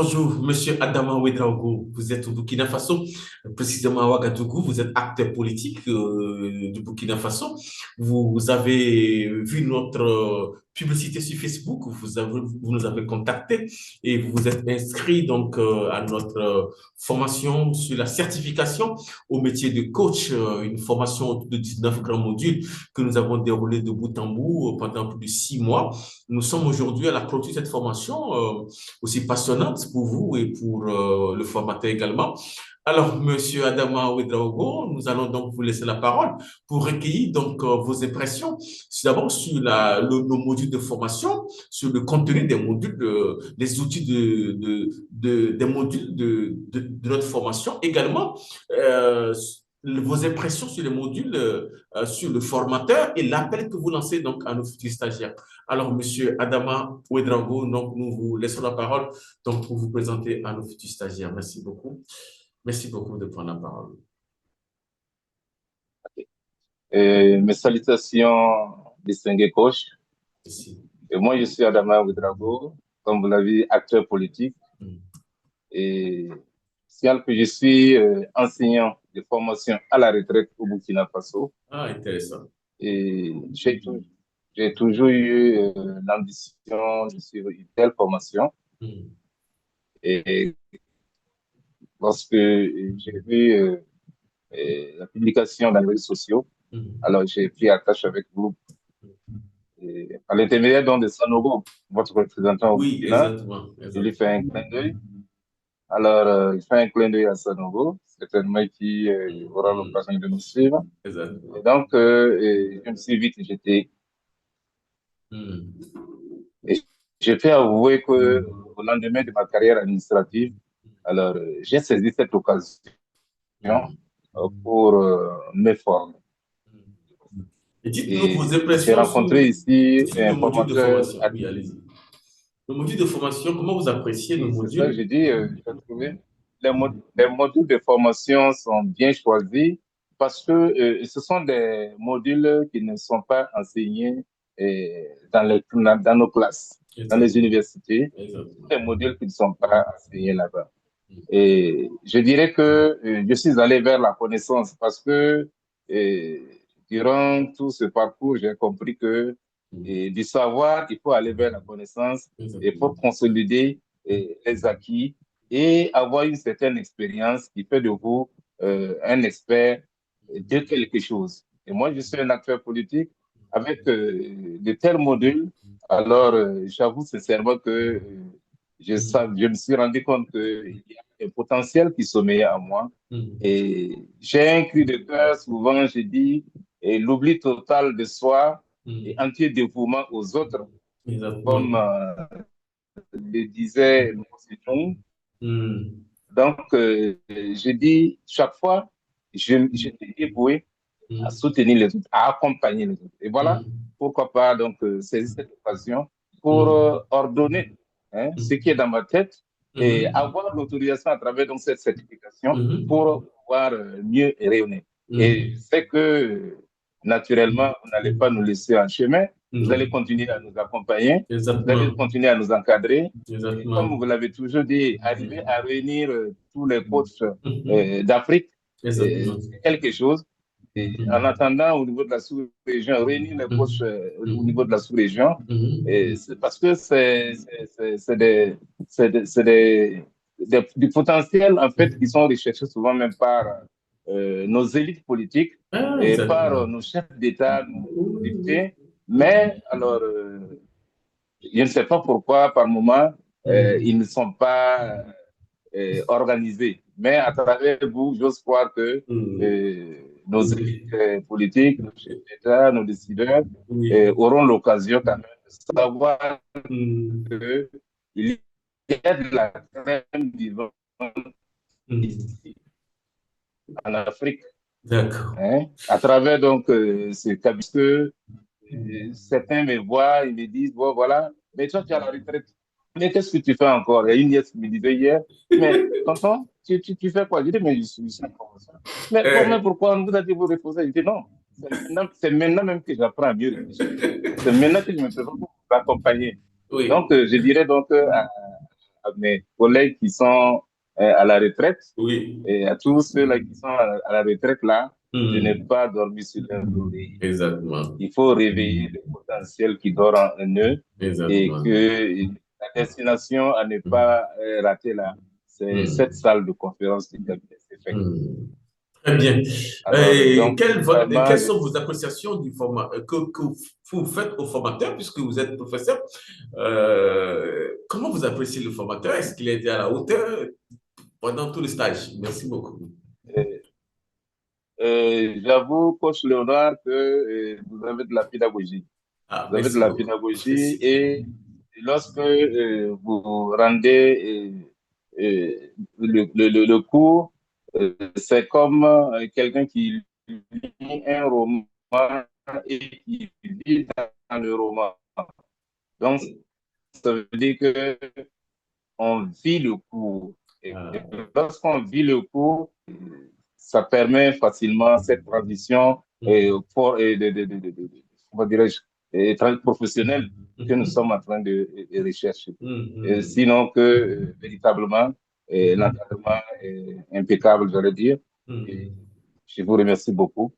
Bonjour, Monsieur Adama Ouedraogo. Vous êtes au Burkina Faso, précisément à Ouagadougou. Vous êtes acteur politique du Burkina Faso. Vous avez vu notre publicité sur Facebook. Vous nous avez contacté et vous vous êtes inscrit donc à notre formation sur la certification au métier de coach, une formation de 19 grands modules que nous avons déroulé de bout en bout pendant plus de 6 mois. Nous sommes aujourd'hui à la clôture de cette formation. Aussi passionnante pour vous et pour le formateur également. Alors, Monsieur Adama Ouedraogo, nous allons donc vous laisser la parole pour recueillir donc vos impressions, d'abord sur nos modules de formation, sur le contenu des modules, les outils des modules de notre formation, également vos impressions sur les modules, sur le formateur et l'appel que vous lancez donc à nos futurs stagiaires. Alors, Monsieur Adama Ouedraogo, donc nous vous laissons la parole donc pour vous présenter à nos futurs stagiaires. Merci beaucoup. Merci beaucoup de prendre la parole. Mes salutations, distingués coach. Merci. Et moi, je suis Adama Ouedraogo, comme vous l'avez dit, acteur politique. Et signale que je suis enseignant de formation à la retraite au Burkina Faso. Ah, intéressant. Et j'ai toujours eu l'ambition de suivre une telle formation. Et lorsque j'ai vu la publication dans les réseaux sociaux, alors j'ai pris attache avec vous. Et à l'intermédiaire donc de Sanogo, votre représentant au Burkina, je lui fais un clin d'œil. Alors, il fait un clin d'œil à Sanogo, certainement qui aura l'occasion de nous suivre. Exactement. Et donc, je me suis vite jeté. Et je peux avouer que au lendemain de ma carrière administrative, alors j'ai saisi cette occasion pour me former. Et dites-nous vos impressions. J'ai rencontré ici un un module de formateur. formation. Oui, allez-y. Le module de formation, comment vous appréciez le module? C'est ça, j'ai dit, j'ai trouvé les modules de formation sont bien choisis parce que ce sont des modules qui ne sont pas enseignés dans nos classes, dans les universités. Des modules qui ne sont pas enseignés là-bas. Et je dirais que je suis allé vers la connaissance parce que durant tout ce parcours, j'ai compris que du savoir, il faut aller vers la connaissance, il faut consolider les acquis et avoir une certaine expérience qui fait de vous un expert de quelque chose. Et moi, je suis un acteur politique avec de tels modules. Alors, j'avoue sincèrement que je me suis rendu compte qu'il y a un potentiel qui sommeillait en moi. Et j'ai un cri de cœur, souvent je dis, et l'oubli total de soi et entier dévouement aux autres. Comme le disait Mao Zedong. Donc, je dis, chaque fois, je suis dévoué à soutenir les autres, à accompagner les autres. Et voilà, pourquoi pas donc saisir cette occasion pour ordonner ce qui est dans ma tête et avoir l'autorisation à travers donc cette certification pour pouvoir mieux rayonner. Et c'est que naturellement, vous n'allez pas nous laisser en chemin. Vous allez continuer à nous accompagner, vous allez continuer à nous encadrer. Et comme vous l'avez toujours dit, arriver à réunir tous les coachs d'Afrique, c'est quelque chose. Et en attendant, au niveau de la sous-région, réunir les coachs au niveau de la sous-région, parce que c'est du potentiel, en fait, qui sont recherchés souvent même par nos élites politiques et par nos chefs d'État, nos députés. Mais alors, je ne sais pas pourquoi, par moment, ils ne sont pas organisés. Mais à travers vous, j'ose croire que nos élites politiques, nos chefs d'État, nos décideurs auront l'occasion quand même de savoir qu'il y a de la crème vivante ici, en Afrique. D'accord. À travers donc ce cabis que certains me voient, ils me disent, bon voilà, mais toi tu es à la retraite. Mais qu'est-ce que tu fais encore? Il y a une nièce qui me disait hier, mais tonton, tu fais quoi? Je dis, mais je suis en formation. Mais pourquoi on vous a dit vous reposer? Je dis, non, c'est maintenant même que j'apprends à mieux réfléchir. C'est maintenant que je me prépare pour vous accompagner. Donc, je dirais donc à mes collègues qui sont à la retraite Oui. et à tous ceux-là qui sont à la retraite là, je n'ai Hmm. pas dormi sur leur oreiller. Exactement. Il faut réveiller le potentiel qui dort en eux et Exactement. que la destination à ne Hmm. pas rater là, c'est cette Hmm. salle de conférence du cabinet. Hmm. Très bien. Alors, donc, vraiment, Quelles sont vos appréciations du format que vous faites au formateur, puisque vous êtes professeur? Comment vous appréciez le formateur? Est-ce qu'il a été à la hauteur pendant tout le stage? Merci beaucoup. euh, j'avoue, coach Léonard, que vous avez de la pédagogie. Ah, Vous avez de merci la beaucoup. pédagogie Merci. et lorsque vous rendez le cours, c'est comme quelqu'un qui lit un roman et qui vit dans le roman. Donc, ça veut dire que on vit le cours. Et Ah, lorsqu'on vit le cours, ça permet facilement cette transition mhm, comment dirais-je, professionnelle que nous mhm, sommes en train de rechercher. mhm, Sinon que véritablement, l'encadrement est impeccable, j'allais dire. Et mhm. je vous remercie beaucoup.